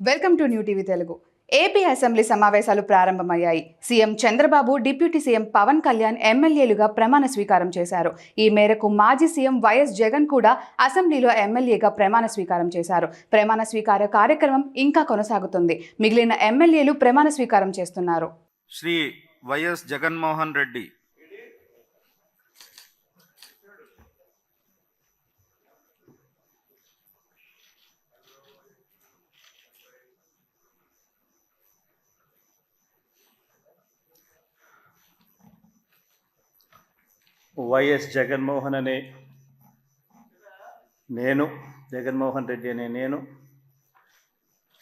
Welcome to new TV Telugu. AP assembly సమావేశాలు ప్రారంభమయ్యాయి. CM Chandrababu, deputy CM Pawan Kalyan ఎమ్మెల్యేలుగా ప్రమాణ స్వీకారం చేశారు. ఈ మేరకు మాజీ సీఎం వైఎస్ జగన్ కూడా అసెంబ్లీలో ఎమ్మెల్యేగా ప్రమాణ స్వీకారం చేశారు. ప్రమాణ స్వీకార కార్యక్రమం ఇంకా కొనసాగుతుంది. మిగిలిన ఎమ్మెల్యేలు ప్రమాణ స్వీకారం చేస్తున్నారు. శ్రీ వైఎస్ జగన్మోహన్ రెడ్డి, వైఎస్ జగన్మోహన్ అనే నేను, జగన్మోహన్ రెడ్డి అనే నేను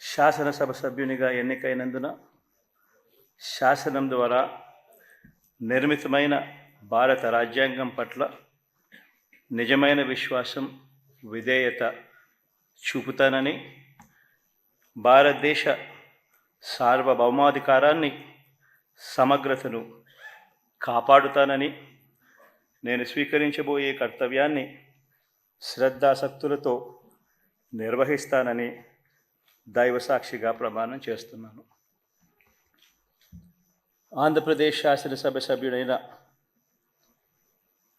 శాసనసభ సభ్యునిగా ఎన్నికైనందున శాసనం ద్వారా నిర్మితమైన భారత రాజ్యాంగం పట్ల నిజమైన విశ్వాసం, విధేయత చూపుతానని, భారతదేశ సార్వభౌమాధికారాన్ని, సమగ్రతను కాపాడుతానని, నేను స్వీకరించబోయే కర్తవ్యాన్ని శ్రద్ధాసక్తులతో నిర్వహిస్తానని దైవసాక్షిగా ప్రమాణం చేస్తున్నాను. ఆంధ్రప్రదేశ్ శాసనసభ సభ్యుడైన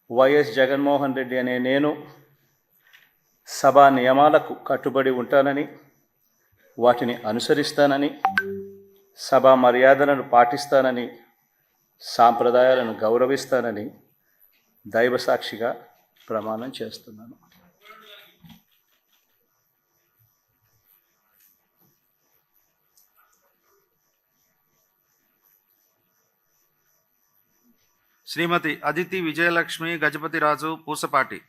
వైఎస్ జగన్మోహన్ రెడ్డి అనే నేను సభా నియమాలకు కట్టుబడి ఉంటానని, వాటిని అనుసరిస్తానని, సభా మర్యాదలను పాటిస్తానని, సాంప్రదాయాలను గౌరవిస్తానని దైవసాక్షిగా ప్రమాణం చేస్తున్నాను. శ్రీమతి అదితి విజయలక్ష్మి గజపతిరాజు పూసపాటి.